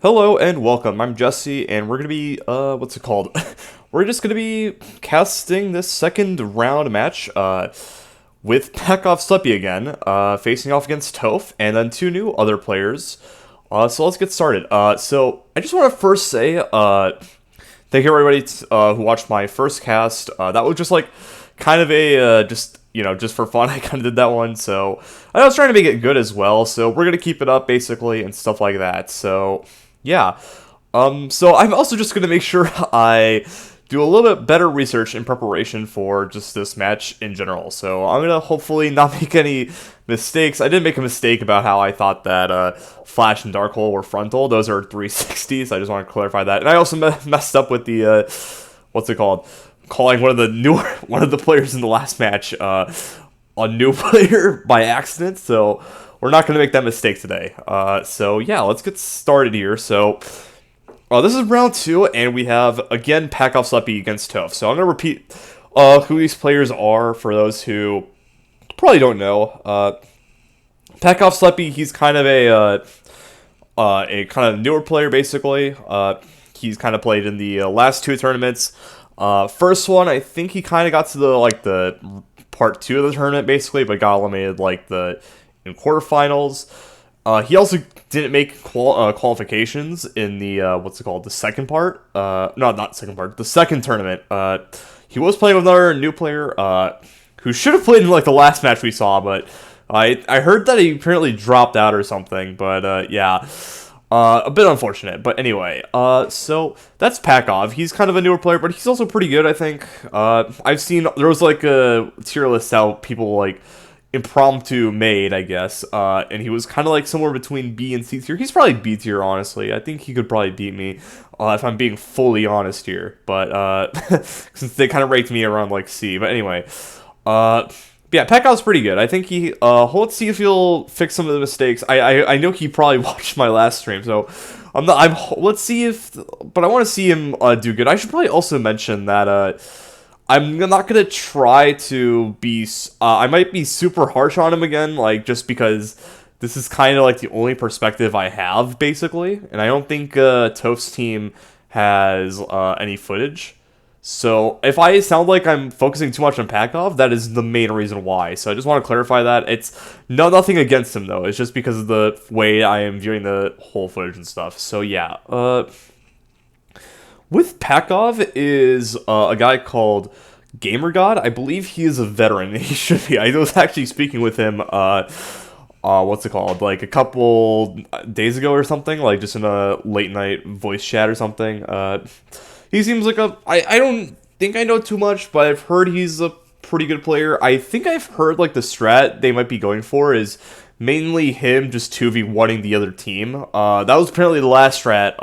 Hello and welcome. I'm Jesse, and we're gonna be what's it called? We're just gonna be casting this second round match with PacovSlepi again, facing off against Toaf, and then two new other players. So let's get started. So I just want to first say thank you everybody who watched my first cast. That was just like kind of a just just for fun. I kind of did that one, so I was trying to make it good as well. So we're gonna keep it up basically and stuff like that. So yeah. So I'm also just gonna make sure I do a little bit better research in preparation for just this match in general. So I'm gonna hopefully not make any mistakes. I did make a mistake about how I thought that Flash and Dark Hole were frontal. Those are 360s. I just want to clarify that. And I also messed up with the what's it called? Calling one of the players in the last match a new player by accident. So we're not going to make that mistake today. So yeah, let's get started here. So this is round two, and we have again PacovSlepi against Toaf. So I'm going to repeat who these players are for those who probably don't know. PacovSlepi, he's kind of a kind of newer player basically. He's kind of played in the last two tournaments. First one, I think he kind of got to the part two of the tournament basically, but got eliminated in quarterfinals. He also didn't make qualifications in the what's it called, the second part. No, not second part, the second tournament. He was playing with another new player who should have played in the last match we saw, but I heard that he apparently dropped out or something. But yeah. A bit unfortunate, but anyway, so that's Pakov. He's kind of a newer player, but he's also pretty good, I think. I've seen, there was a tier list out people impromptu made, I guess, and he was kind of somewhere between B and C tier. He's probably B tier, honestly. I think he could probably beat me, if I'm being fully honest here, but, since they kind of ranked me around C, but anyway, yeah, Pekov's pretty good. I think he. Let's see if he'll fix some of the mistakes. I know he probably watched my last stream, so I'm not. Let's see if. But I want to see him do good. I should probably also mention that I'm not gonna try to be. I might be super harsh on him again, just because this is kind of the only perspective I have, basically, and I don't think Toast's team has any footage. So if I sound like I'm focusing too much on Pakov, that is the main reason why. So I just want to clarify that. It's nothing against him though. It's just because of the way I am viewing the whole footage and stuff. So yeah. With Pakov is a guy called GamerGod. I believe he is a veteran. He should be. I was actually speaking with him. What's it called? A couple days ago or something. Just in a late night voice chat or something. He seems like I don't think I know too much, but I've heard he's a pretty good player. I think I've heard the strat they might be going for is mainly him just 2v1ing the other team. That was apparently the last strat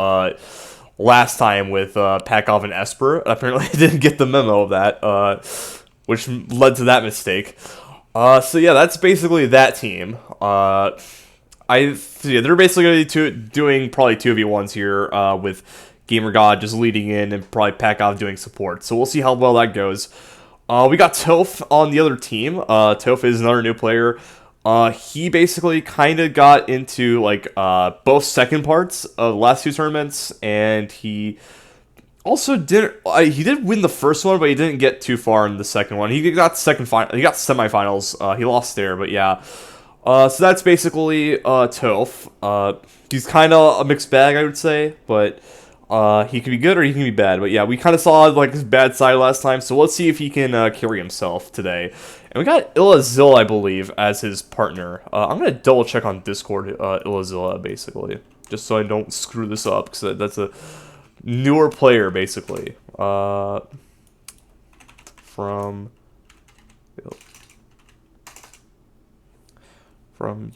last time with Pakov and Esper. Apparently I didn't get the memo of that, which led to that mistake. So yeah, that's basically that team. Yeah, they're basically going to be doing probably 2v1s here with GamerGod just leading in and probably Pakov doing support. So we'll see how well that goes. We got Toaf on the other team. Toaf is another new player. He basically kind of got into both second parts of the last two tournaments, and he also did. He did win the first one, but he didn't get too far in the second one. He got He got semifinals. He lost there, but yeah. So that's basically Toaf. He's kind of a mixed bag, I would say, but he can be good or he can be bad. But yeah, we kind of saw his bad side last time, so let's see if he can carry himself today. And we got Illazilla, I believe, as his partner. I'm gonna double check on Discord Illazilla basically, just so I don't screw this up, because that's a newer player basically. From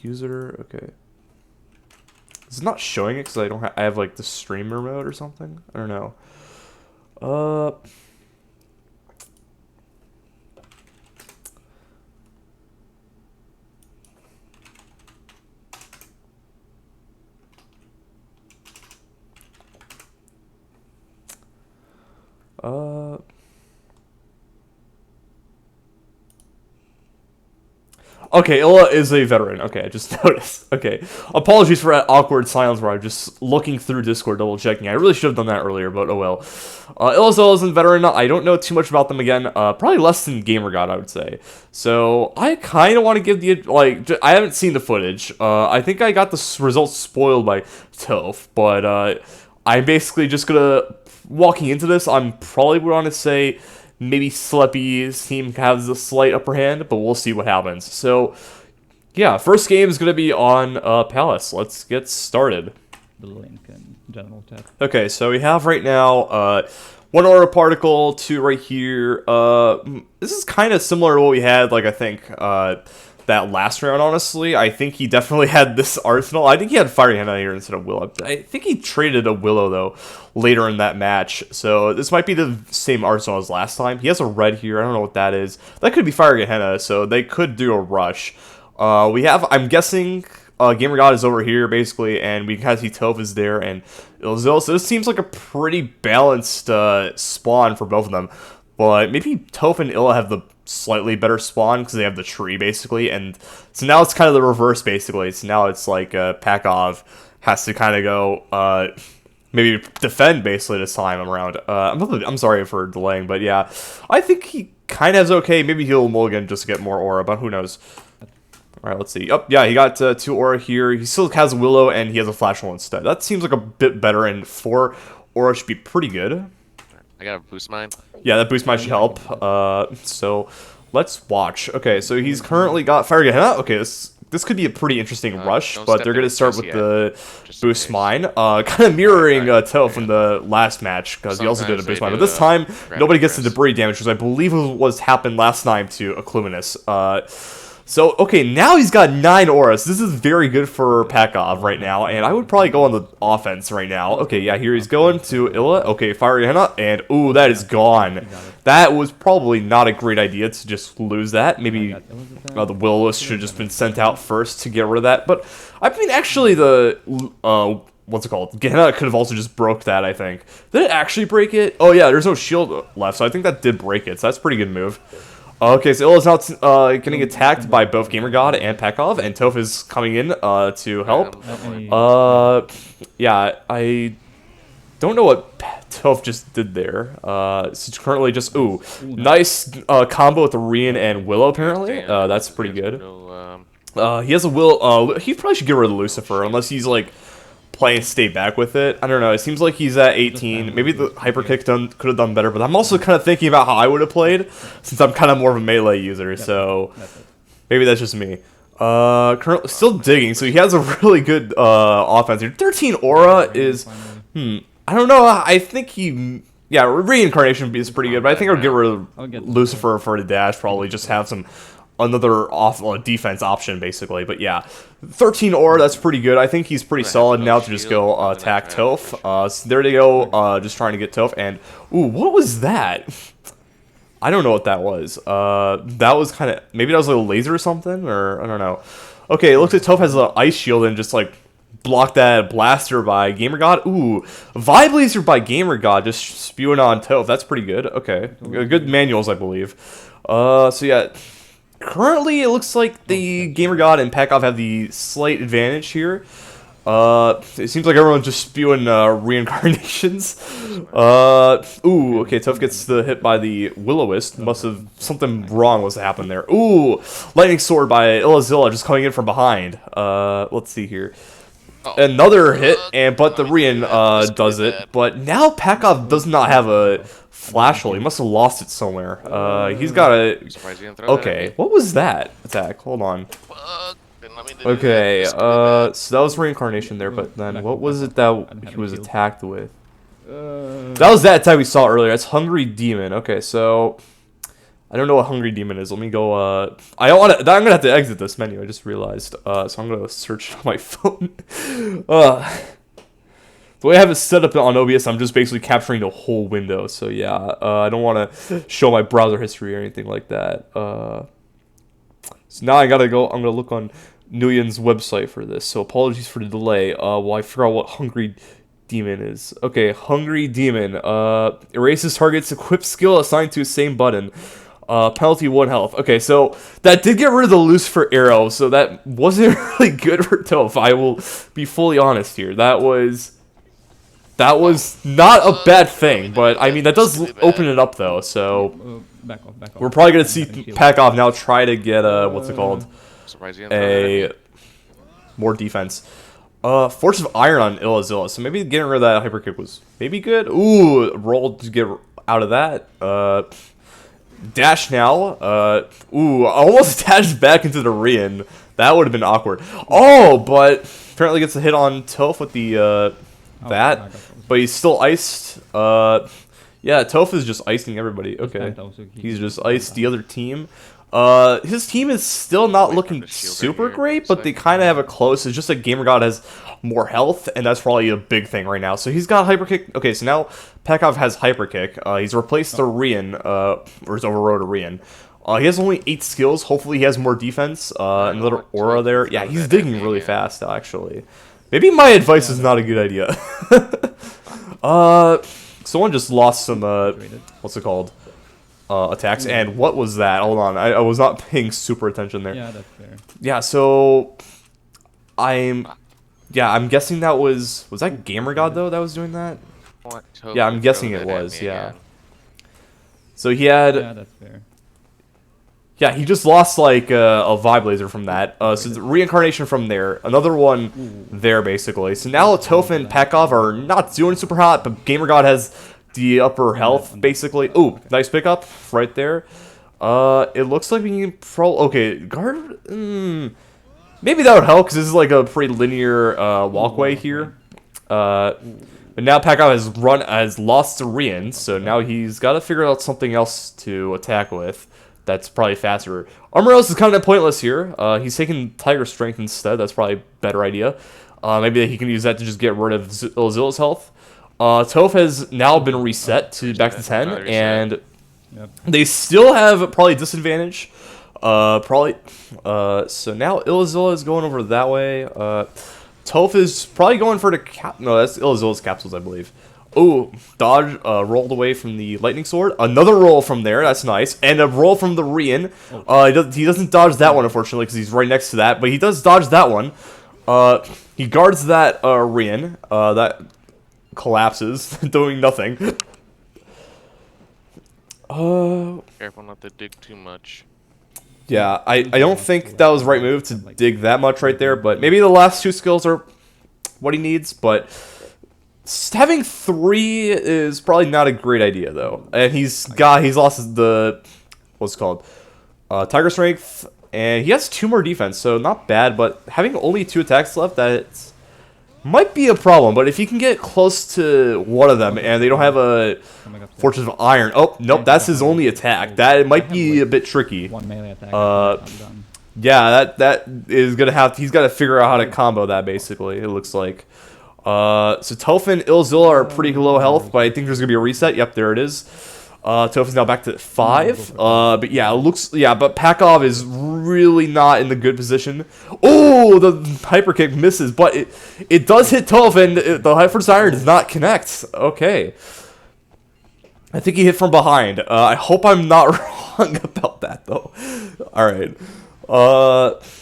user, okay. It's not showing it because I don't I have the streamer mode or something. I don't know. Uh. Okay, Illa is a veteran. Okay, I just noticed. Okay, apologies for that awkward silence where I'm just looking through Discord, double checking. I really should have done that earlier, but oh well. Illazilla is a veteran. I don't know too much about them again. Probably less than GamerGod, I would say. So I kind of want to give the I haven't seen the footage. I think I got the results spoiled by Toaf, but I'm basically just gonna walking into this. I'm probably want to say maybe Slepi's team has a slight upper hand, but we'll see what happens. So, yeah, first game is going to be on Palace. Let's get started. The link and general tab. Okay, so we have right now 1 aura particle, 2 right here. This is kind of similar to what we had, like, I think, that last round, honestly. I think he definitely had this arsenal. I think he had Fire Hand here instead of Willow. I think he traded a Willow, though, later in that match. So this might be the same arsenal as last time. He has a red here. I don't know what that is. That could be Fire Gehenna, so they could do a rush. We have, I'm guessing, GamerGod is over here, basically, and we kind of see Toaf is there, and Illazilla. So this seems like a pretty balanced spawn for both of them. But maybe Toaf and Illa have the slightly better spawn because they have the tree, basically. And so now it's kind of the reverse, basically. So now it's like Pakov has to kind of go maybe defend, basically, this time around. I'm sorry for delaying, but yeah. I think he kind of has okay. Maybe he'll mulligan just to get more aura, but who knows. All right, let's see. Oh, yeah, he got 2 aura here. He still has Willow, and he has a Flash Wall instead. That seems like a bit better, and 4 aura should be pretty good. I gotta boost mine. Yeah, that boost might should help. So let's watch. Okay, so he's currently got Fire Gehenna. Okay, this could be a pretty interesting rush, but they're gonna start with the boost mine. Kind of mirroring Toaf from the last match because he also did a boost mine, but this time nobody gets the debris damage, which I believe was happened last time to Accluminous. So, okay, now he's got 9 auras. This is very good for Pakov right now, and I would probably go on the offense right now. Okay, yeah, here he's going to Illa. Okay, Fire Gehenna, and ooh, that is gone. That was probably not a great idea to just lose that. Maybe the Willow should have just been sent out first to get rid of that. But, I mean, actually, the, what's it called? Gehenna could have also just broke that, I think. Did it actually break it? Oh, yeah, there's no shield left, so I think that did break it, so that's a pretty good move. Okay, so Illa's now getting attacked by both GamerGod and Pakov, and Toaf is coming in to help. Yeah, I don't know what Toaf just did there. It's currently just, ooh, nice combo with the Rian and Willow, apparently. That's pretty good. He has a Will, he probably should get rid of Lucifer, unless he's, like, playing stay back with it. I don't know. It seems like he's at 18. Maybe the hyper kick could have done better, but I'm also kind of thinking about how I would have played since I'm kind of more of a melee user. So maybe that's just me. Currently still digging. So he has a really good offense here. 13 aura is I don't know. I think yeah, reincarnation is pretty good, but I think I'll get rid of Lucifer for the dash. Probably just have another defense option, basically. But yeah, 13 aura, that's pretty good. I think he's pretty solid now to just go attack Toaf. So there they go, just trying to get Toaf. And, ooh, what was that? I don't know what that was. That was kind of, maybe that was like a laser or something, or I don't know. Okay, it looks like Toaf has an ice shield and just like block that blaster by GamerGod. Ooh, Vibe Laser by GamerGod just spewing on Toaf. That's pretty good. Okay, good manuals, I believe. So yeah. Currently, it looks like the GamerGod and Pakov have the slight advantage here. It seems like everyone's just spewing reincarnations. Ooh, okay, Toaf gets the hit by the Will-O-Wisp. Must have something wrong was happening there. Ooh, Lightning Sword by Illazilla just coming in from behind. Let's see here. Another hit, but the Rian does it. But now Pakov does not have a flash hole. He must have lost it somewhere. He's got a... Okay, what was that attack? Hold on. Okay, so that was reincarnation there, but then what was it that he was attacked with? That was that attack we saw earlier. That's Hungry Demon. Okay, so... I don't know what Hungry Demon is. Let me go, I don't want to... I'm going to have to exit this menu. I just realized. So I'm going to search on my phone. The way I have it set up on OBS, I'm just basically capturing the whole window. So yeah, I don't want to show my browser history or anything like that. So now I got to go... I'm going to look on Nguyen's website for this. So apologies for the delay. Well, I forgot what Hungry Demon is. Okay, Hungry Demon. Erases targets equip skill assigned to the same button. Penalty 1 health. Okay, so that did get rid of the Lucifer arrow, so that wasn't really good for Toaf. I will be fully honest here. That was not a bad thing, but I mean that does open it up though. So Back off. we're probably gonna see Pacov now try to get what's it called? A more defense. Force of Iron on Illazilla, so maybe getting rid of that hyper kick was maybe good. Ooh, roll to get out of that. Dash now. Ooh, almost dashed back into the Rian. That would have been awkward. Oh, but apparently gets a hit on Toaf with the that, but he's still iced. Yeah, Toaf is just icing everybody. Okay, he's just iced the other team. His team is still not looking super great, but they kind of have a close. It's just that GamerGod has more health, and that's probably a big thing right now. So he's got hyper kick. Okay, so now Pacov has hyper kick. He's replaced the Rian, or he's overrode a Rian. He has only 8 skills. Hopefully he has more defense. Another aura there. Yeah, he's digging really fast, actually. Maybe my advice is not a good idea. Someone just lost some, what's it called? Attacks. And what was that? Hold on. I was not paying super attention there. Yeah, that's fair. Yeah, so I'm guessing that was that GamerGod though that was doing that? Yeah, I'm guessing it was, yeah. So he had... Yeah, that's fair. Yeah, he just lost like a Vibe Laser from that. So the reincarnation from there. Another one there, basically. So now Toaf and Pacov are not doing super hot, but GamerGod has the upper health, basically. Ooh, nice pickup right there. It looks like we can okay, guard... maybe that would help, because this is like a pretty linear walkway here. But now Pacov has lost to Rian, so now he's got to figure out something else to attack with. That's probably faster. Armoros is kind of pointless here. He's taking Tiger Strength instead. That's probably a better idea. Maybe he can use that to just get rid of Illazilla's health. Toaf has now been reset to back to 10, and they still have probably disadvantage. So now Illazilla is going over that way. Toaf is probably going for the no, that's Illazilla's capsules, I believe. Oh, dodge, rolled away from the lightning sword. Another roll from there, that's nice. And a roll from the Rian. He doesn't dodge that one, unfortunately, because he's right next to that. But he does dodge that one. He guards that Rian. That collapses, doing nothing. Careful not to dig too much. Yeah, I don't think that was the right move to dig that much right there. But maybe the last 2 skills are what he needs, but... having 3 is probably not a great idea though, and he's lost the what's it called Tiger Strength, and he has 2 more defense, so not bad. But having only 2 attacks left, that might be a problem. But if you can get close to one of them, and they don't have a Fortress of Iron, oh nope, that's his only attack. That might be a bit tricky. Yeah, that is gonna he's got to figure out how to combo that. Basically, it looks like. So Toaf and Illazilla are pretty low health, but I think there's gonna be a reset. Yep, there it is. Toaf is now back to 5. But yeah, but Pacov is really not in the good position. Oh, the hyper kick misses, but it does hit Toaf, and the hyper siren does not connect. Okay, I think he hit from behind. I hope I'm not wrong about that though. All right.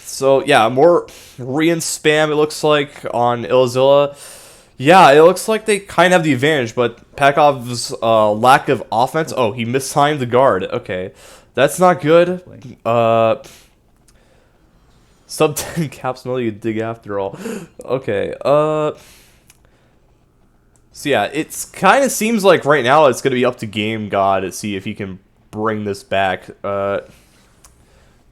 So yeah, more Rian spam, it looks like, on Illazilla. Yeah, it looks like they kind of have the advantage, but Pakov's lack of offense... Oh, he mistimed the guard. Okay, that's not good. Sub 10 caps, no, you dig after all. Okay, so yeah, it's kind of seems like right now it's going to be up to GameGod to see if he can bring this back.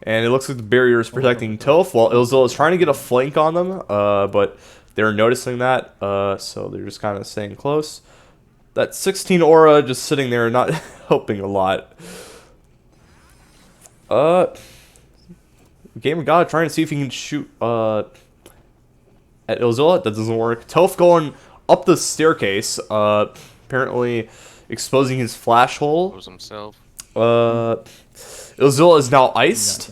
And it looks like the barrier is protecting Toaf, while Illazilla is trying to get a flank on them, but they're noticing that, so they're just kind of staying close. That 16 aura just sitting there, not helping a lot. GameGod trying to see if he can shoot at Illazilla. That doesn't work. Toaf going up the staircase, apparently exposing his flash hole. Expose himself. Illazilla is now iced.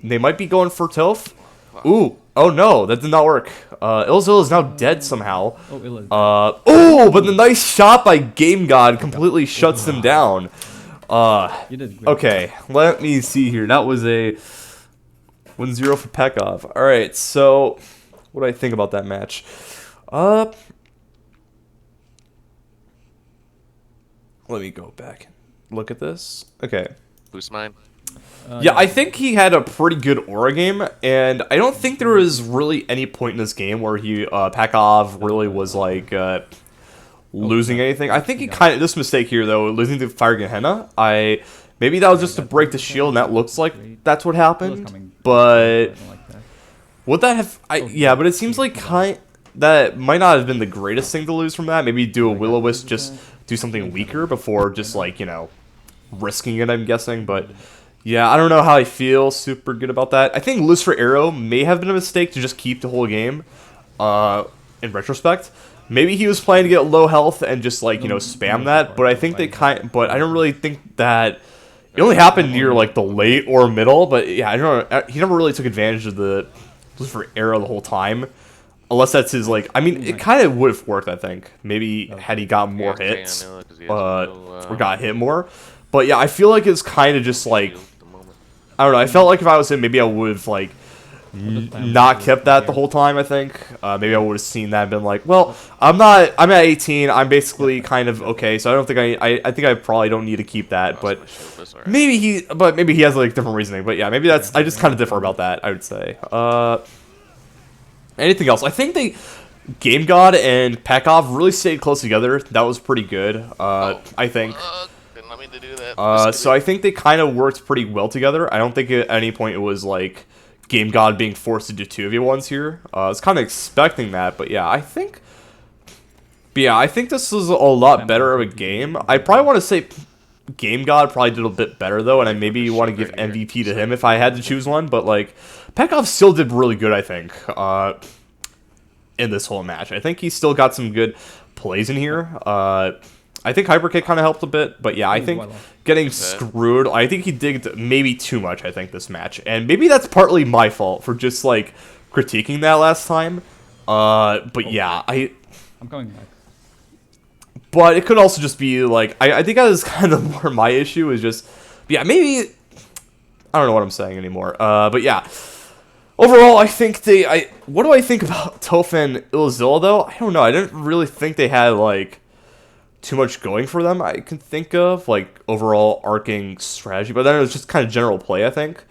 They might be going for Toaf. Ooh, oh no, that did not work. Illazilla is now dead somehow. Oh, but the nice shot by GameGod completely shuts them down. You did great. Okay, let me see here. That was a 1-0 for Pekov. All right, so what do I think about that match? Let me go back and look at this. Okay. Boost mine. Yeah, I think he had a pretty good aura game, and I don't think there was really any point in this game where Pekov really was like losing anything. I think he kind of this mistake here though, losing to Fire Gehenna. Maybe that was just to break the shield, and that looks like that's what happened. But would that have? Yeah, but it seems like that might not have been the greatest thing to lose from that. Maybe do a Will-O-Wisp, just do something weaker before just like risking it. I'm guessing, but. Yeah, I don't know how I feel super good about that. I think Lucifer Arrow may have been a mistake to just keep the whole game, in retrospect. Maybe he was planning to get low health and just, like, spam that, but I think but I don't really think that... It only happened near, like, the late or middle, but yeah, I don't know. He never really took advantage of the Lucifer Arrow the whole time. Unless that's his, like... I mean, it kind of would have worked, I think. Maybe had he got more hits, or got hit more. But yeah, I feel like it's kind of just, like... I don't know, I felt like if I was him, maybe I would have, like, not kept that the whole time, I think. Maybe I would have seen that and been like, well, I'm at 18, I'm basically kind of okay, so I don't think I think I probably don't need to keep that, but maybe he has, like, different reasoning. But yeah, maybe I just kind of differ about that, I would say. Anything else? I think GameGod and Pekov really stayed close together. That was pretty good, I think. To do that. So I think they kind of worked pretty well together. I don't think at any point it was like GameGod being forced to do 2v1s here. I was kind of expecting that, but yeah, I think this was a lot better of a game. I probably want to say GameGod probably did a bit better though, and I maybe want to give MVP to him if I had to choose one. But like Pekov still did really good, I think, in this whole match. I think he still got some good plays in here. I think Hyperkick kind of helped a bit, but yeah, I think getting screwed, I think he digged maybe too much, I think, this match. And maybe that's partly my fault for just, like, critiquing that last time. But yeah, I'm coming back. But it could also just be, like, I think that is kind of more my issue, is just, yeah, maybe, I don't know what I'm saying anymore. But yeah, overall, I think what do I think about Toaf and Illazilla, though? I don't know, I didn't really think they had, like, too much going for them I can think of, like, overall arcing strategy, but then it was just kind of general play, I think.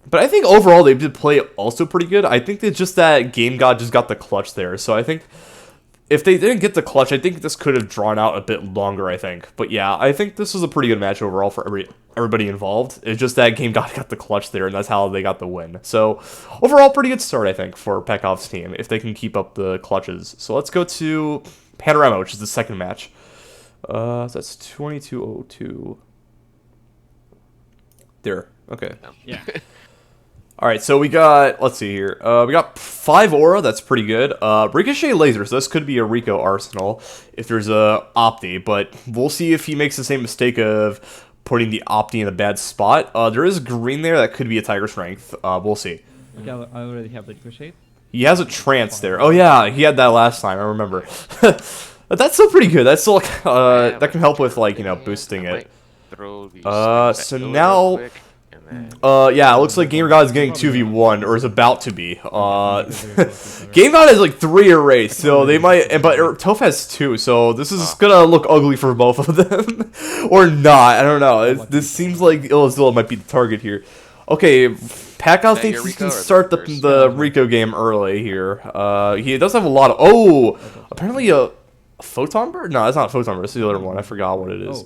But I think overall they did play also pretty good. I think it's just that GameGod just got the clutch there, so I think if they didn't get the clutch, I think this could have drawn out a bit longer, I think. But yeah, I think this was a pretty good match overall for everybody involved. It's just that GameGod got the clutch there, and that's how they got the win. So overall, pretty good start, I think, for Pekov's team, if they can keep up the clutches. So let's go to Panorama, which is the second match. So that's 2202. There. Okay. Yeah. All right, so we got, let's see here. We got 5 aura, that's pretty good. Ricochet laser, so this could be a Rico arsenal if there's a Opti, but we'll see if he makes the same mistake of putting the Opti in a bad spot. There is green there, that could be a Tiger Strength. We'll see. Okay, I already have the Ricochet. He has a trance there. Oh yeah, he had that last time, I remember. But that's still pretty good. That's still that can help with, like, boosting it. So now, yeah, it looks like GamerGod is getting 2v1, or is about to be. GameGod has like 3 erased, so they might, but Toaf has 2, so this is gonna look ugly for both of them, or not. I don't know. This seems like Illazilla might be the target here. Okay, Pacov thinks he can start the Rico game early here. He does have a lot of. Apparently a Photon Bird? No, that's not a Photon Bird. It's the other one. I forgot what it is.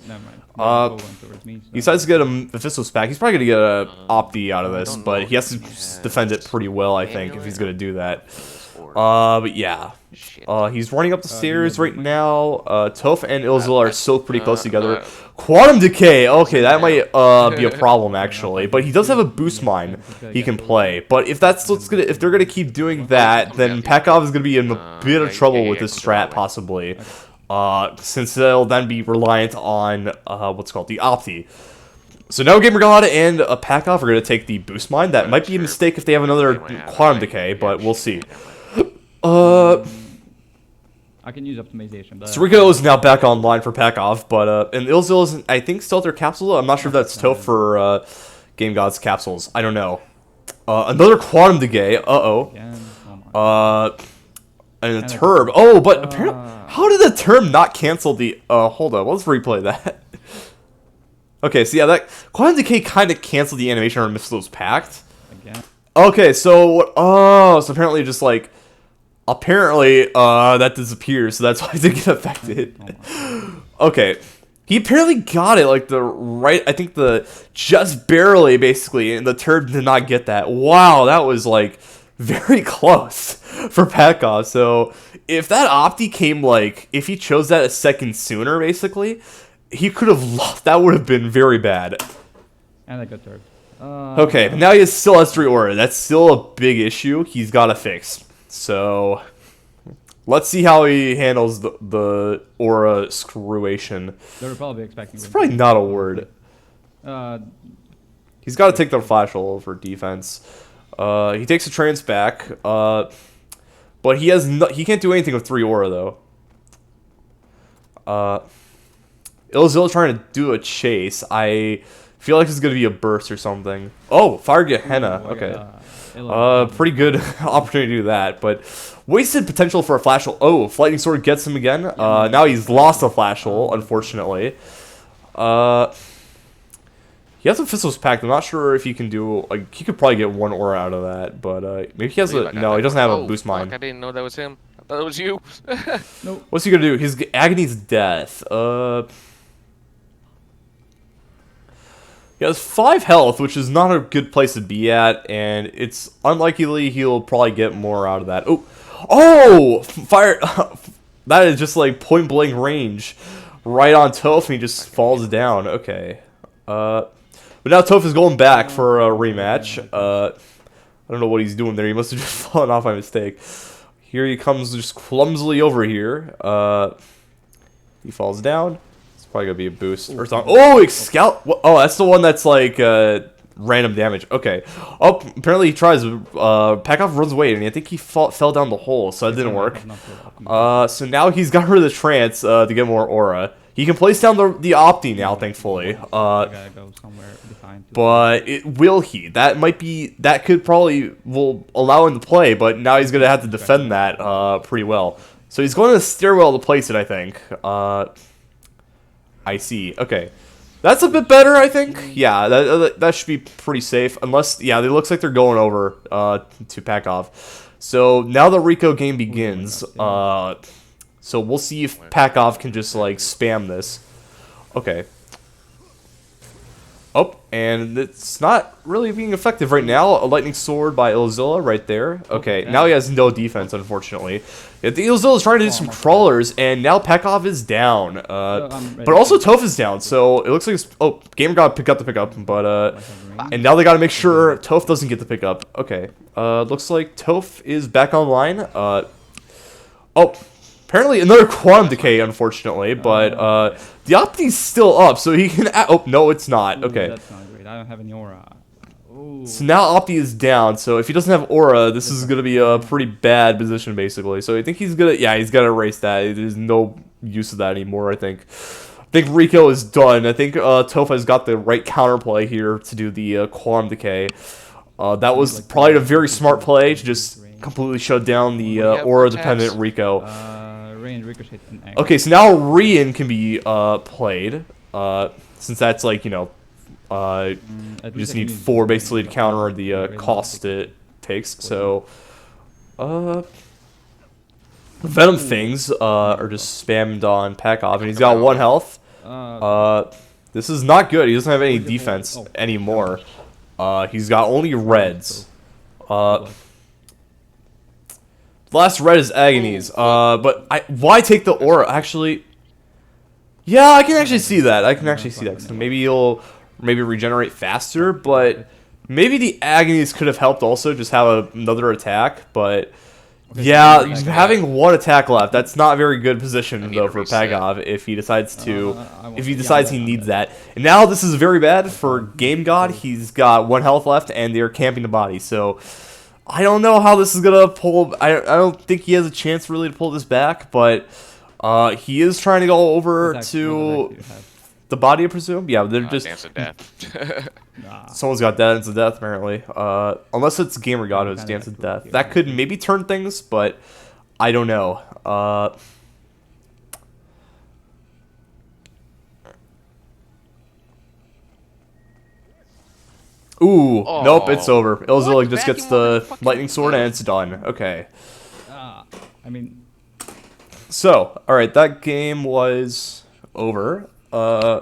Oh, never mind. He decides to get a Mephisto's back. He's probably going to get a Opti out of this, but he has to defend it pretty well, I think, if he's going to do that. But yeah. He's running up the stairs right now. Toaf and Illazilla are still pretty close together. Quantum Decay! Okay, that might be a problem, actually. But he does have a boost mine he can play. But if that's if they're gonna keep doing that, then Pekov is gonna be in a bit of trouble with this strat, possibly. Since they'll then be reliant on what's called the Opti. So now GamerGod and Pekov are gonna take the boost mine. That might be a mistake if they have another Quantum Decay, but we'll see. I can use optimization. But So Rico is now back online for Pakov, but and Illazilla is, I think, still at their capsule. I'm not sure if that's Toaf for GameGod's capsules. I don't know. Another quantum decay. Again, oh my. And a term. Oh, but apparently, how did the term not cancel the? Hold on. Let's replay that. Okay, so yeah, that quantum decay kind of canceled the animation on Missile's Pact. Again. Okay, so so apparently just like. Apparently, that disappears, so that's why it didn't get affected. Okay. He apparently got it, like, I think just barely, basically, and the turd did not get that. Wow, that was, like, very close for Pakov. So, if that Opti came, like, if he chose that a second sooner, basically, he could have lost. That would have been very bad. And I got turd. Okay, but now he still has 3 aura. That's still a big issue he's got to fix. So, let's see how he handles the aura screwation. They were probably expecting. It's probably not a word. He's got to take the flash roll for defense. He takes the trance back, but he can't do anything with 3 aura though. Illazilla trying to do a chase. I feel like it's gonna be a burst or something. Oh, fire Gehenna. Okay. Pretty good opportunity to do that, but wasted potential for a flash hole. Oh, Lightning Sword gets him again. Now he's lost a flash hole, unfortunately. He has a Fizzle's Pact. I'm not sure if he can do, like, he could probably get 1 aura out of that, but maybe he has no, he doesn't have a boost mine. I didn't know that was him. I thought it was you. Nope. What's he gonna do? His Agony's Death. He has 5 health, which is not a good place to be at, and it's unlikely he'll probably get more out of that. Oh, fire! That is just like point blank range, right on Toaf, and he just falls down. Okay, but now Toaf is going back for a rematch. I don't know what he's doing there. He must have just fallen off by mistake. Here he comes, just clumsily over here. He falls down. Probably gonna be a boost or something. Oh, Scout! Oh, that's the one that's like random damage. Okay. Oh, apparently he tries. Pakov runs away, and I think he fell down the hole, so that didn't work. So now he's got rid of the trance to get more aura. He can place down the Opti now, thankfully. But will he? That could probably will allow him to play, but now he's gonna have to defend that pretty well. So he's going to the stairwell to place it, I think. I see. Okay. That's a bit better, I think. Yeah, that should be pretty safe. Unless, yeah, it looks like they're going over to Pakov. So now the Rico game begins. So we'll see if Pakov can just, like, spam this. Okay. Oh, and it's not really being effective right now. A Lightning Sword by Illazilla right there. Okay, now he has no defense, unfortunately. The Illazilla is trying to do some crawlers, and now Pakov is down. But also Toaf is down, so it looks like it's... Oh, GameGod got the pickup, but... And now they gotta make sure Toaf doesn't get the pickup. Okay, looks like Toaf is back online. Oh, apparently another quantum decay, unfortunately, but the Opti's still up, so he can... Oh, no, it's not. Okay. That's not great. I don't have any aura. Ooh. So now Opti is down, so if he doesn't have aura, this is going to be a pretty bad position, basically. So I think he's going to... Yeah, he's got to erase that. There's no use of that anymore, I think. I think Rico is done. I think Toaf has got the right counterplay here to do the quantum decay. That was probably a very smart play to just completely shut down the aura-dependent Rico. Okay, so now Rian can be played, since that's like, you know, you just need 4 basically to counter the cost it takes. So, Venom Things are just spammed on Pakov, and he's got 1 health. This is not good. He doesn't have any defense anymore. He's got only reds. The last red is Agonies, but why take the aura? Actually, yeah, I can actually see that. I can actually see that. So maybe you'll regenerate faster, but maybe the Agonies could have helped also just have another attack. But yeah, having 1 attack left, that's not a very good position though for Pakov if he decides he needs that. And now this is very bad for GameGod. He's got 1 health left, and they're camping the body. So. I don't know how this is gonna pull. I don't think he has a chance really to pull this back, but he is trying to go over to the body, I presume. Yeah, they're just Dance to death. Nah. someone's got dance to death apparently. Unless it's GameGod who's dance to death. That could maybe turn things, but I don't know. Ooh, Oh. nope, it's over. Illazilla What? just gets Vacuum the fucking lightning sword and mouth. it's done. Okay. I mean, So, alright, that game was over. I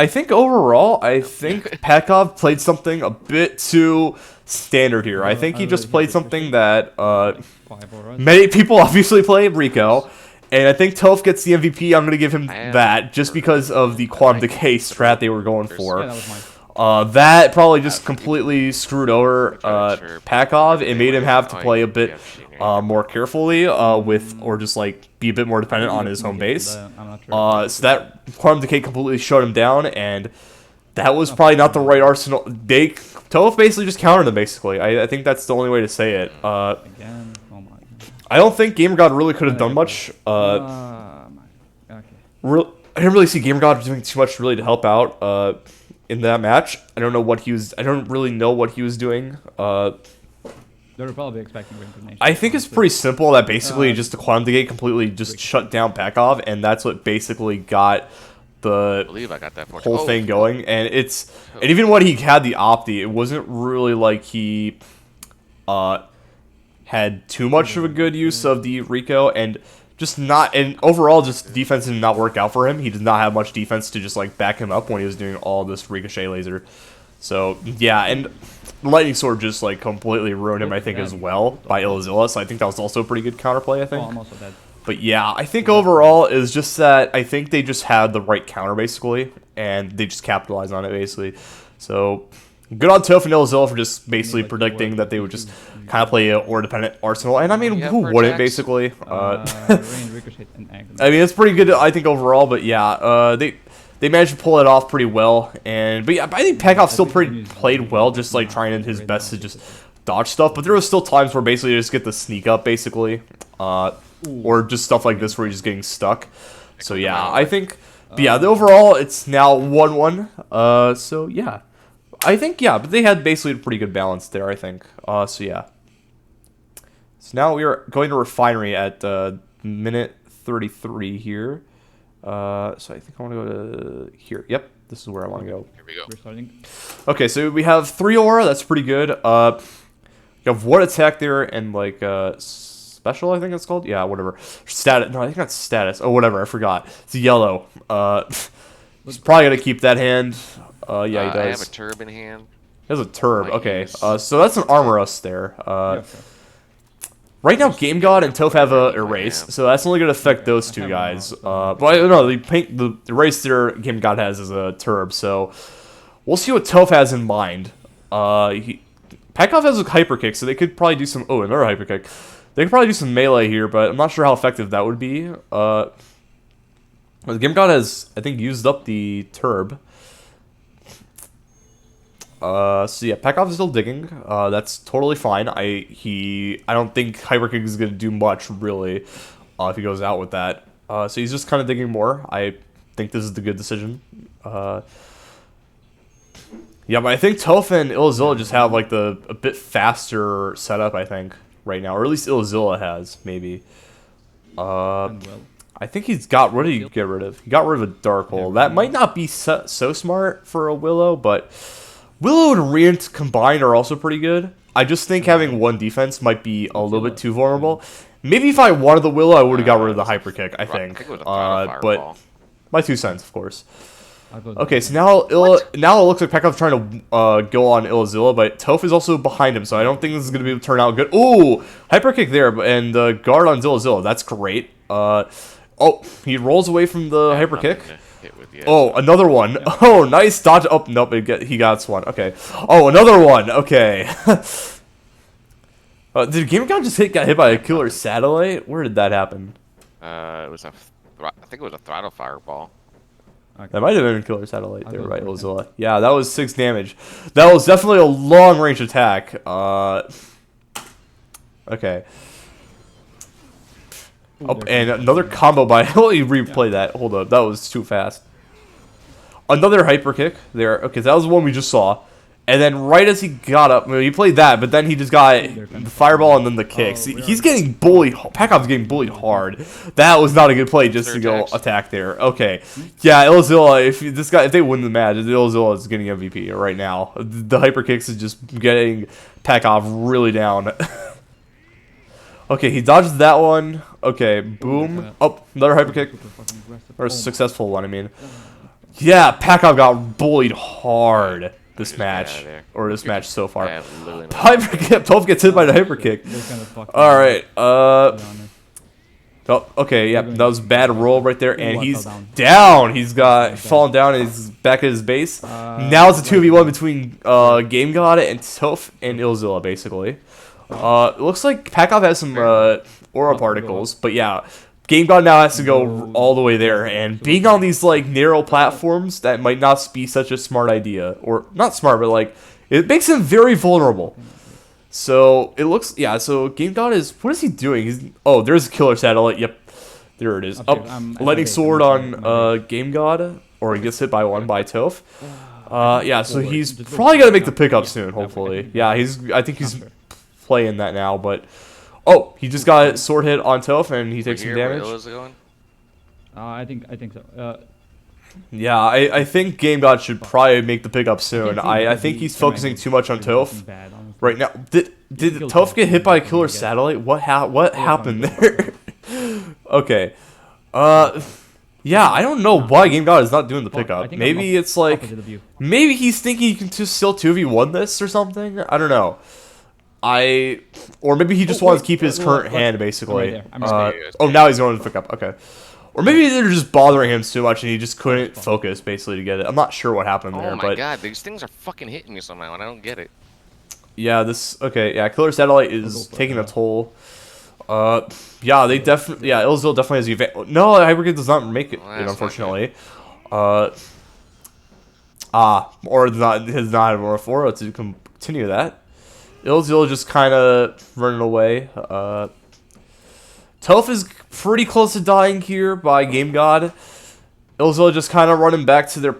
think overall, Pakov played something a bit too standard here. I think he just played something that 5 auras. many people obviously play Rico. And I think Toaf gets the MVP. I'm going to give him that just because of the quantum decay strat they were going Yeah, for. that was mine. That probably just completely screwed over Pakov. It made him have to play a bit more carefully or just like be a bit more dependent on his home base. I'm not sure. So that quantum decay completely shut him down, and that was probably not the right arsenal. Toaf basically just countered them. Basically, I think that's the only way to say it. Again, oh my. I don't think GameGod really could have done much. Okay. I didn't really see GameGod doing too much really to help out in that match. I don't know what he was. I don't really know what he was doing. They were probably expecting reincarnation. I think it's pretty simple that basically just the quantum decay completely just shut down Pakov, and that's what basically got I the believe I got that for whole thing going. And even when he had the opti, it wasn't really like he had too much of a good use of the Rico, and overall just defense did not work out for him. He did not have much defense to just like back him up when he was doing all this ricochet laser. So yeah, and the lightning sword just like completely ruined him, I think, as well by Illazilla. So I think that was also a pretty good counterplay, I think. Oh, I'm also dead. But yeah, I think overall is just that I think they just had the right counter basically, and they just capitalized on it basically. So good on Toaf and Illazilla for just basically predicting that they would just kind of play a ore-dependent arsenal. And I mean, Yeah, who for wouldn't attacks. basically? Rain, ricochet, and agony. I mean, it's pretty good, I think, overall. But yeah, they managed to pull it off pretty well. But yeah, I think Pakov still played well, just like trying his best to just dodge stuff. But there was still times where basically you just get the sneak up, basically, or just stuff like this where you're just getting stuck. So yeah, I think. But yeah, overall it's now 1-1. So yeah, I think but they had basically a pretty good balance there. I think. So yeah. So now we are going to refinery at minute 33 here. So I think I want to go to here. Yep, this is where I want to go. Here we go. We're starting. Okay, so we have 3 aura. That's pretty good. You have 1 attack there and like special, I think it's called. Yeah, whatever. Status. No, I think that's status. Oh, whatever. I forgot. It's yellow. He's probably gonna keep that hand. Yeah, he does. I have a turb in hand. He has a turb. Might Okay. use- So that's an armor us there. Yeah, sure. Right now, GameGod and Toaf have a erase, so that's only gonna affect those two guys. But no, the erase there GameGod has is a turb, so we'll see what Toaf has in mind. Pakov has a hyper kick, so they could probably do some. Oh, another hyper kick. They could probably do some melee here, but I'm not sure how effective that would be. GameGod has, I think, used up the turb. So yeah, Pakov is still digging. That's totally fine. I don't think Hyperkick is gonna do much really, if he goes out with that. So he's just kind of digging more. I think this is the good decision. Yeah, but I think Toaf and Illazilla just have like a bit faster setup. I think right now, or at least Illazilla has maybe. I think he's got. What did he get rid of? He got rid of a Dark Hole. That might not be so smart for a Willow, but Willow and Reant combined are also pretty good. I just think having 1 defense might be a little bit too vulnerable. Maybe if I wanted the Willow, I would have got rid of the Hyper Kick, I think. it was a throttle fireball. But my 2 cents, of course. I'll go Okay, so now it looks like Pakov's trying to go on Illazilla, but Toaf is also behind him, so I don't think this is going to be able to turn out good. Ooh! Hyper Kick there, and guard on Illazilla. That's great. Oh, he rolls away from the Hyper Kick. Oh, another one. Oh, nice dodge. Oh, nope, he got one. Okay. Oh, another one. Okay. Did GameGod just get hit by a killer satellite? Where did that happen? It was I think it was a throttle fireball. Okay. That might have been a killer satellite I'll there go by for it then. Illazilla. Yeah, that was 6 damage. That was definitely a long range attack. Okay. Ooh, Oh, there's and one. another combo by. Let me replay that. Hold up, that was too fast. Another hyper kick there. Okay, that was the one we just saw. And then right as he got up, he played that, but then he just got the fireball and then the kicks. He's getting bullied. Pakov's getting bullied hard. That was not a good play just to go attack there. Okay, yeah, Illazilla. If they win the match, Illazilla is getting MVP right now. The hyper kicks is just getting Pakov really down. Okay, he dodged that one. Okay, boom. Oh, another hyper kick. Or a successful one, I mean. Yeah, Pakov got bullied hard this match. Or this match so far. Hyper kick. Toaf gets hit by the hyper kick. Alright, oh, okay, yeah, that was bad roll right there. And he's down. He's got fallen down and he's back at his base. Now it's a 2v1 between GameGod and Toaf and Illazilla, basically. It looks like Pakov has some aura particles, but yeah, GameGod now has to go all the way there, and being on these like narrow platforms, that might not be such a smart idea, or not smart, but like it makes him very vulnerable. So it looks, yeah. So GameGod is, what is he doing? Oh, there's a killer satellite. Yep, there it is. Oh, lightning sword on GameGod, or he gets hit by one by Toaf. Yeah, so he's probably gonna make the pickup soon. Hopefully, yeah. I think he's playing that now, but. Oh, he just got a sword hit on Toaf and he takes some damage. I think so. Yeah, I think GameGod should probably make the pickup soon. I think he's focusing too much on Toaf right now. Did Toaf get hit by a killer satellite? What happened there? Okay. Yeah, I don't know why GameGod is not doing the pickup. Maybe it's like, maybe he's thinking he can just still 2v1 this or something. I don't know. Or maybe he just wants to keep his current hand, basically. Oh, now he's going to pick up. Okay. Or maybe they're just bothering him too much and he just couldn't focus, basically, to get it. I'm not sure what happened there, but... Oh my god, these things are fucking hitting me somehow, and I don't get it. Yeah, okay, yeah, Killer Satellite is taking a toll. Yeah, they definitely... Yeah, Illazilla definitely has the advantage. No, Hyperkid does not make it, unfortunately. Or does not have more Aura to continue that. Illazilla just kind of running away. Toaf is pretty close to dying here by GameGod. Illazilla just kind of running back to their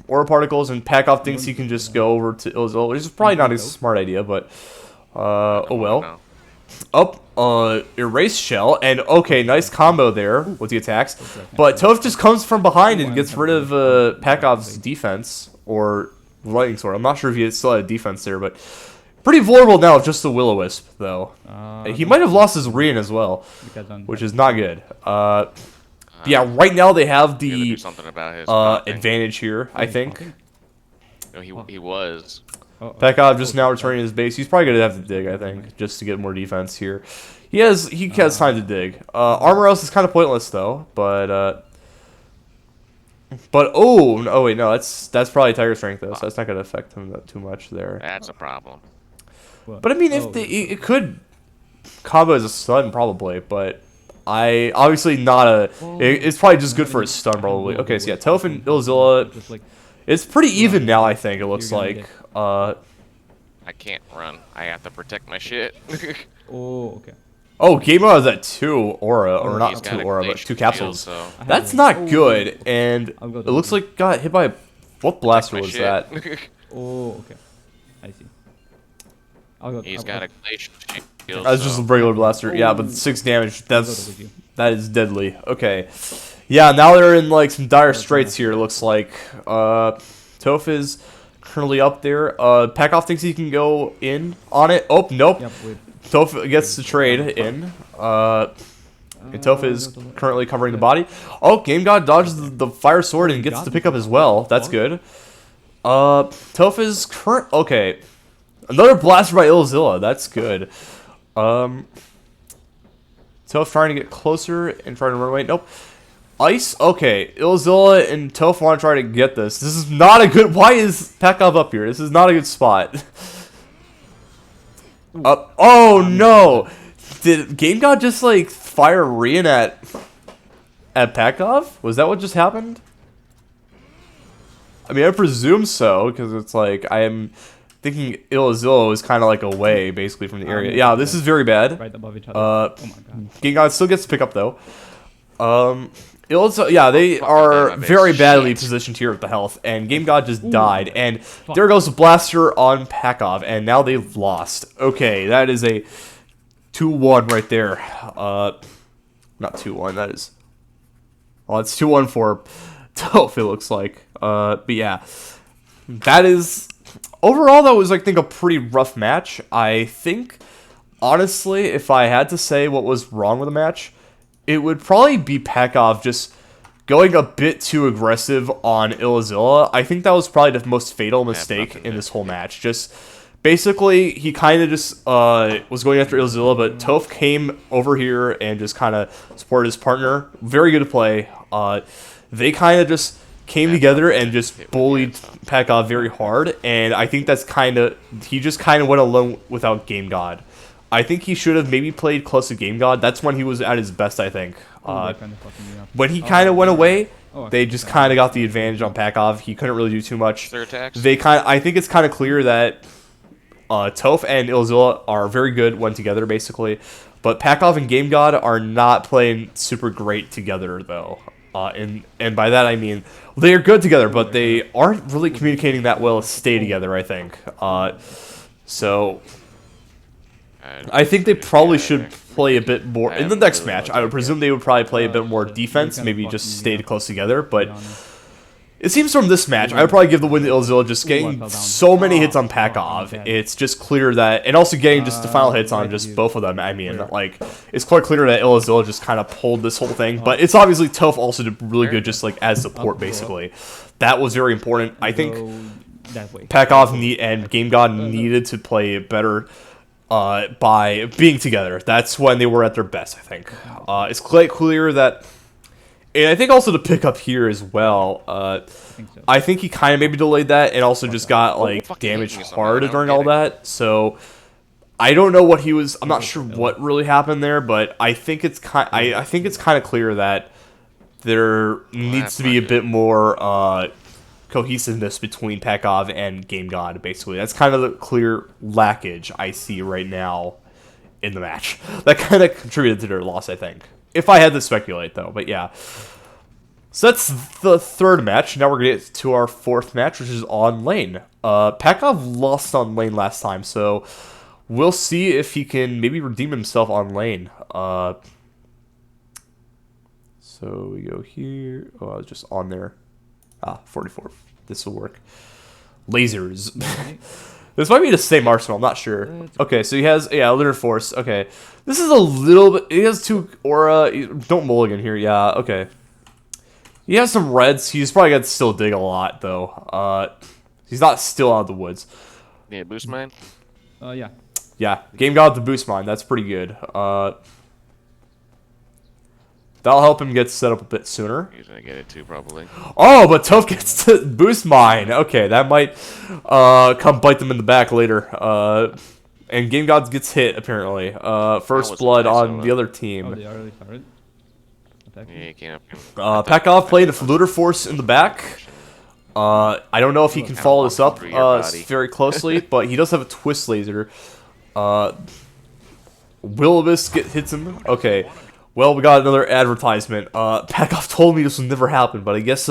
aura particles, and Pakov thinks he can just go over to Illazilla, which is probably not a smart idea, but oh well. Erase shell, and okay, nice combo there with the attacks. But Toaf just comes from behind and gets rid of Pakov's defense, or lightning sword. I'm not sure if he still had defense there, but pretty vulnerable now with just the Will-O-Wisp, though. He might have lost his Rian as well, which is not good. Yeah, right now they have the advantage here, I think. No, he was. Pakov just now returning his base. He's probably going to have to dig, I think, just to get more defense here. He has time to dig. Armor House is kind of pointless, though, but oh wait, no, that's probably Tiger Strength, though, so that's not going to affect him too much there. That's a problem. But I mean, if it could combo as a stun, probably, but obviously not a. It's probably just good for a stun, probably. Okay, so yeah, Toaf and Illazilla, it's pretty even now. I think it looks like. I can't run. I have to protect my shit. Oh, okay. Oh, GameGod is at 2 aura, or not 2 aura, but 2 capsules. Shield, so. That's not good, and it looks like got hit by what blaster was that? Oh, okay. I see. He's got a glacial shield. That's just a regular blaster. Yeah, but 6 damage. That is deadly. Okay. Yeah, now they're in like some dire straits here. It looks like Toaf is currently up there. Pakov thinks he can go in on it. Oh nope. Toaf gets the trade in. And Toaf is currently covering the body. Oh, GameGod dodges the fire sword and gets the pickup as well. That's good. Toaf is okay. Another blaster by Illazilla. That's good. Toaf trying to get closer and trying to run away. Nope. Ice. Okay. Illazilla and Toaf want to try to get this. This is not a good. Why is Pakov up here? This is not a good spot. Oh no! Did GameGod just like fire Rian at Pakov? Was that what just happened? I mean, I presume so, because it's like, I am thinking Illazilla is kind of like away, basically, from the area. Yeah, this is very bad. Right above each other. Oh my god. GameGod still gets to pick up, though. Illazilla, yeah, they are very badly positioned here with the health, and GameGod just died, and there goes the blaster on Pakov, and now they've lost. Okay, that is a 2-1 right there. Not 2-1, that is... Well, it's 2-1 for Toaf, it looks like. But yeah, that is... Overall, that was, I think, a pretty rough match. I think, honestly, if I had to say what was wrong with the match, it would probably be Pakov just going a bit too aggressive on Illazilla. I think that was probably the most fatal mistake in this whole match. Just basically, he kind of just was going after Illazilla, but Toaf came over here and just kind of supported his partner. Very good play. They kind of just came together and just bullied Pakov very hard, and I think that's kind of... He just kind of went alone without GameGod. I think he should have maybe played close to GameGod. That's when he was at his best, I think. When he kind of went away, they just kind of got the advantage on Pakov. He couldn't really do too much. I think it's kind of clear that Toaf and Illazilla are very good when together, basically. But Pakov and GameGod are not playing super great together, though. And by that I mean they are good together, but they aren't really communicating that well to stay together, I think. So I think they probably should play a bit more in the next match. I would presume they would probably play a bit more defense, maybe just stay close together. But it seems from this match, I would probably give the win to Illazilla, just getting so many hits on Pakov. It's just clear that, and also getting just the final hits on just both of them. I mean, like, it's quite clear that Illazilla just kind of pulled this whole thing. But it's obviously Toaf also did really good, just like as support, basically. That was very important. I think Pakov and GameGod needed to play better by being together. That's when they were at their best, I think. It's quite clear that... And I think also to pick up here as well, I think he kind of maybe delayed that and also just got, like, damaged hard during all that. So, I don't know what he was... I'm not sure what really happened there, but I think it's I think it's kind of clear that there needs to be a bit more cohesiveness between Pakov and GameGod, basically. That's kind of the clear lackage I see right now in the match. That kind of contributed to their loss, I think. If I had to speculate, though, but yeah. So that's the third match. Now we're going to get to our fourth match, which is on lane. Pakov lost on lane last time, so we'll see if he can maybe redeem himself on lane. So we go here. Oh, I was just on there. 44. This will work. Lasers. This might be the same arsenal, I'm not sure. Okay, so he has, Lunar Force. Okay. This is a little bit, he has 2 aura. Don't mulligan here, yeah, okay. He has some reds. He's probably got to still dig a lot, though. He's not still out of the woods. Yeah, boost mine? Yeah. Yeah, GameGod the boost mine. That's pretty good. That'll help him get set up a bit sooner. He's gonna get it too, probably. Oh, but Toaf gets to boost mine. Okay, that might come bite them in the back later. And GameGod gets hit, apparently. First blood on the other team. Oh, they already started? Yeah, you can't. Pakov played a Lunar Force in the back. I don't know if he can follow this up very closely, but he does have a Twist Laser. Will-O-Wisp hits him. Okay. Well, we got another advertisement. Pakov told me this would never happen, but I guess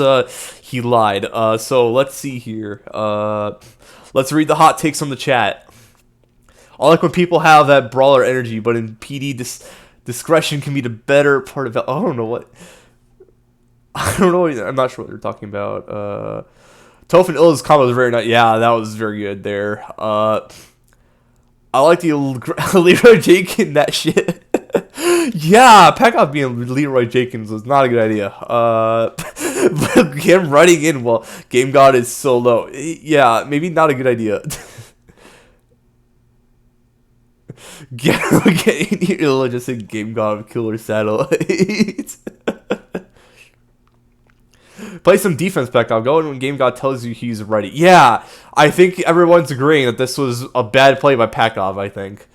he lied. So let's see here. Let's read the hot takes from the chat. I like when people have that brawler energy, but in PD, discretion can be the better part of it. I don't know what. I don't know. I'm not sure what they're talking about. Toaf and Illa's combo was very nice. Yeah, that was very good there. I like the Leroy Jenkins, that shit. Yeah, Pakov being Leroy Jenkins was not a good idea. But him running in while GameGod is so low. Yeah, maybe not a good idea. It'll just say GameGod killer satellite. Play some defense, Pakov. Go in when GameGod tells you he's ready. Yeah, I think everyone's agreeing that this was a bad play by Pakov, I think.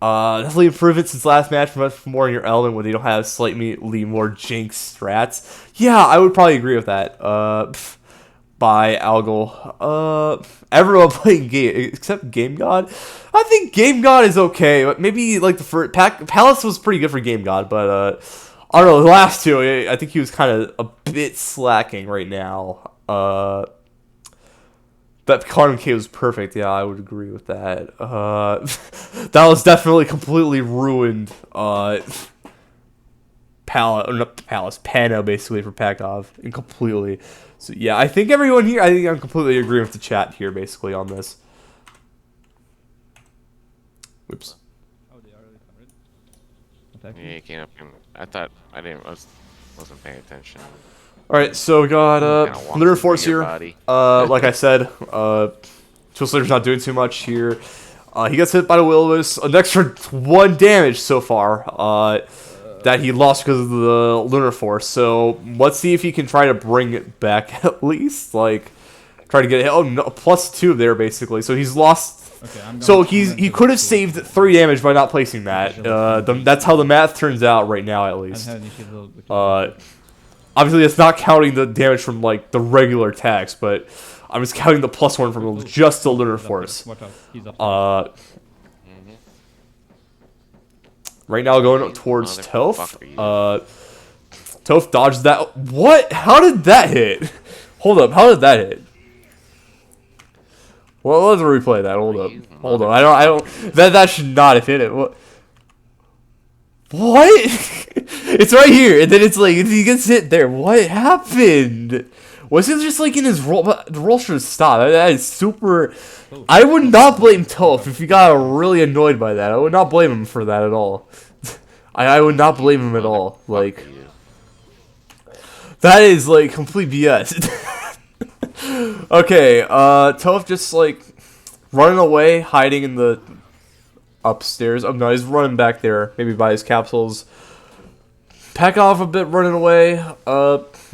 Definitely improvement since last match, much more in your element when they don't have slightly more jinx strats. Yeah, I would probably agree with that. But by Algal. Everyone playing game except GameGod. I think GameGod is okay, but maybe like the first Palace was pretty good for GameGod, but I don't know, the last two, I think he was kind of a bit slacking right now. That Quantum K was perfect. Yeah, I would agree with that. That was definitely completely ruined. Pano basically for Pakov, and completely. So yeah, I think everyone here. I think I'm completely agreeing with the chat here, basically on this. Oops. Oh, they already covered. Yeah, you can't. I thought I wasn't paying attention. All right, so we got Lunar Force here. Like I said, Twistler's not doing too much here. He gets hit by the Will-O-Wisp, an extra 1 damage so far. That he lost because of the Lunar Force. So let's see if he can try to bring it back at least. Like, try to get it. Oh no, +2 there basically. So he's lost. Okay, so he could have saved 3 damage by not placing that. That's how the math turns out right now, at least. Obviously, it's not counting the damage from like the regular attacks, but I'm just counting the +1 from just the Lunar Force. Right now, going towards Toaf. Toaf dodged that. What? How did that hit? Hold up. How did that hit? Well, let's replay that. Hold up. Hold on. I don't. That should not have hit it. What? It's right here, and then it's like he gets hit there. What happened? Was it just like in his roll? The roll should have stopped. That is super. I would not blame Toaf if he got really annoyed by that. I would not blame him for that at all. I would not blame him at all. Like, that is like complete BS. Okay, Toaf just like running away, hiding in the upstairs. Oh no, he's running back there, maybe by his capsules. Pakov a bit running away.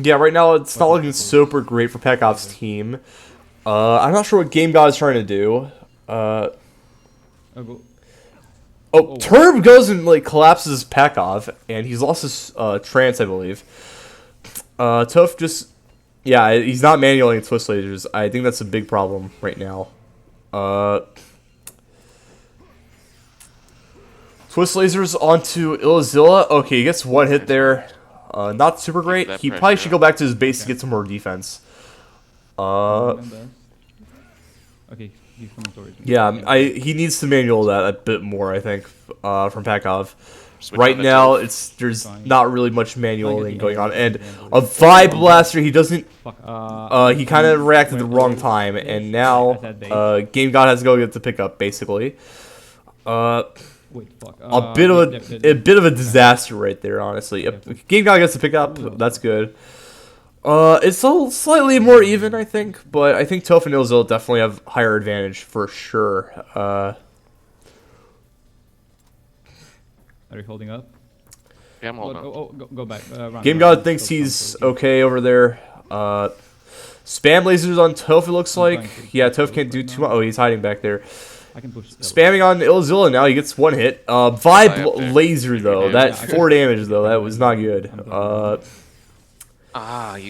Yeah, right now it's not looking super great for Pakov's team. I'm not sure what GameGod is trying to do. Turb goes and like collapses Pakov, and he's lost his trance, I believe. Toaf just, yeah, he's not manualing twist lasers. I think that's a big problem right now. Twist lasers onto Illazilla. Okay, he gets 1 hit there. Not super great. He probably should go back to his base to get some more defense. Okay, he's coming towards me. Yeah, he needs to manual that a bit more, I think, from Pakov. Right now, there's not really much manualing going on, and a Vibe Blaster. He doesn't. He kind of reacted at the wrong time, and now GameGod has to go get the pickup, basically. A bit of a disaster right there, honestly. GameGod gets to pick up. That's good. It's a slightly more even, I think, but I think Toaf and Illazilla definitely have higher advantage for sure. Are you holding up? Yeah, I'm holding up. Go back. GameGod thinks he's okay over there. Spam lasers on Toaf, it looks like. Yeah, Toaf can't do too much. Oh, he's hiding back there. I can push. Spamming on Illazilla now, he gets 1 hit. Vibe laser though, that 4 damage though, that was not good. You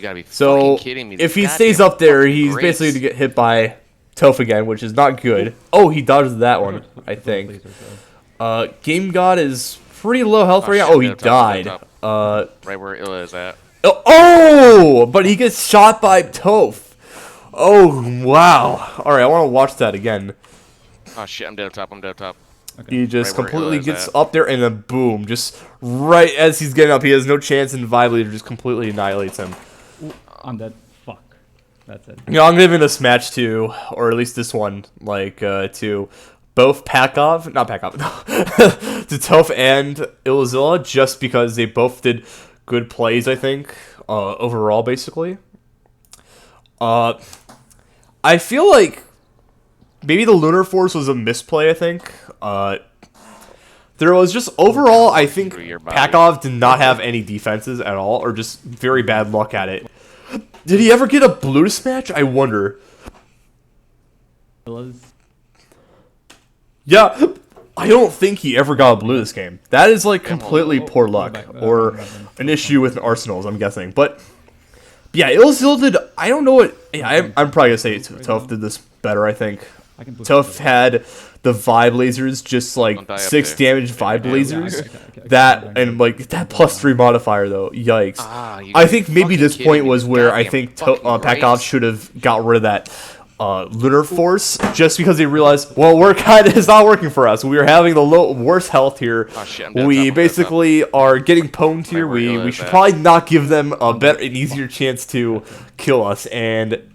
gotta be fucking kidding me. If he stays up there, he's basically going to get hit by Toaf again, which is not good. Oh, he dodged that one, I think. GameGod is pretty low health right now. Oh, he died. Right where Illa is at. Oh, but he gets shot by Toaf. Oh, wow. Alright, I want to watch that again. Oh shit, I'm dead up top, Okay. He just completely gets up there and then boom, just right as he's getting up, he has no chance and Vibe Leader just completely annihilates him. I'm dead. Fuck. That's it. You know, I'm giving this match to, or at least this one, like, to both Pakov, not Pakov, to Toaf and Illazilla, just because they both did good plays, I think, overall, basically. I feel like maybe the Lunar Force was a misplay, I think. There was just overall, I think Pakov did not have any defenses at all, or just very bad luck at it. Did he ever get a blue match? I wonder. Yeah, I don't think he ever got a blue this game. That is like completely poor luck, or an issue with Arsenals, I'm guessing. But yeah, Illazilla did I don't know what. Yeah, I'm probably gonna say Toaf did this better. I think I can push Toaf it. had the vibe lasers, just Don't like die up 6 there. damage vibe Yeah, lasers. Okay. That and like that +3 modifier though. Yikes! You I think maybe fucking this kidding point me. was where I Goddamn think fucking Pakov race. should have got rid of that lunar force, just because they realized, well, we're it's not working for us. We are having the worst health here. Oh, shit, I'm dead. We Top, basically are getting pwned here. Never We realized should that. probably not give them an easier chance to kill us. And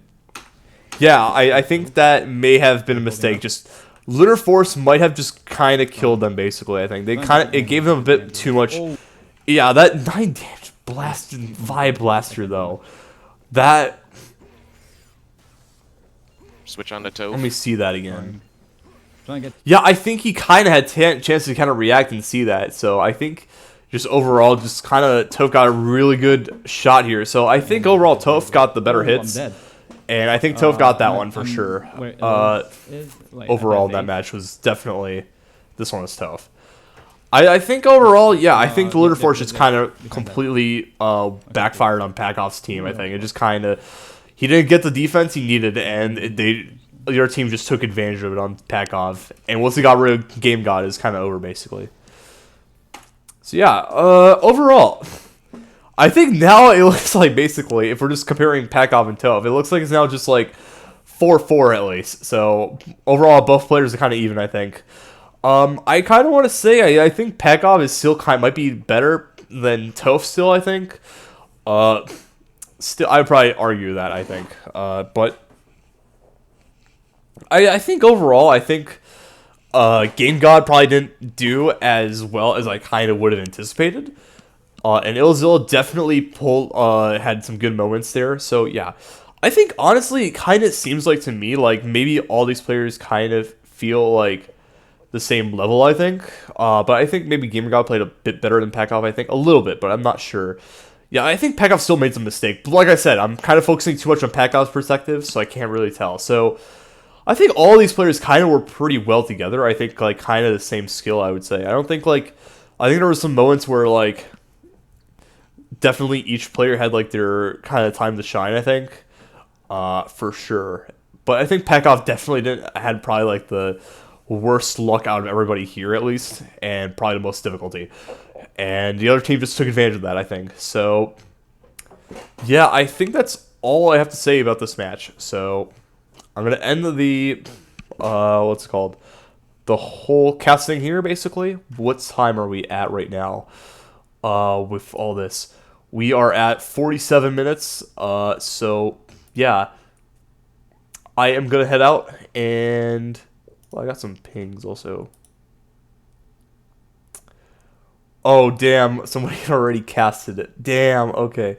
yeah, I think that may have been a mistake. Just lunar force might have just kind of killed them. Basically, I think it gave them a bit too much. Yeah, that 9 damage blasted vibe blaster though. That. Switch on to Toaf. Let me see that again. Try and get Yeah, I think he kind of had chance to kind of react and see that. So I think just overall, just kind of Toaf got a really good shot here. So I think overall Toaf got the better I'm hits, dead. and I think Toaf got that I'm- one for I'm- sure. wait, is, like, Overall, at that base. match was definitely this one was tough. I think overall, yeah, I think the lunar force just kind of completely backfired on Pakov's team. I think it just kind of he didn't get the defense he needed, and your team just took advantage of it on Pakov. And once he got rid of GameGod, it's kind of over basically. So yeah, overall, I think now it looks like basically if we're just comparing Pakov and Toaf, it looks like it's now just like 4-4 at least. So overall, both players are kind of even. I think. I kind of want to say I think Pakov is still might be better than Toaf still. I think. Still, I'd probably argue that. I think. But I think overall, I think GameGod probably didn't do as well as I kind of would have anticipated. And Illazilla definitely had some good moments there. So yeah, I think honestly, it kind of seems like to me like maybe all these players kind of feel like the same level. I think, but I think maybe GameGod played a bit better than Pakov. I think a little bit, but I'm not sure. Yeah, I think Pakov still made some mistake. But like I said, I'm kind of focusing too much on Pakov's perspective, so I can't really tell. So I think all these players kind of were pretty well together. I think like kind of the same skill. I would say. I don't think like I think there were some moments where like definitely each player had like their kind of time to shine. I think for sure. But I think Pakov definitely had probably like the worst luck out of everybody here at least, and probably the most difficulty. And the other team just took advantage of that, I think. So, yeah, I think that's all I have to say about this match. So, I'm going to end the, what's it called? The whole casting here, basically. What time are we at right now with all this? We are at 47 minutes. So, yeah. I am going to head out, and well, I got some pings also. Oh, damn. Somebody already casted it. Damn. Okay.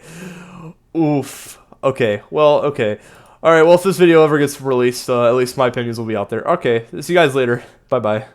Oof. Okay. Well, okay. Alright, well, if this video ever gets released, at least my opinions will be out there. Okay. See you guys later. Bye-bye.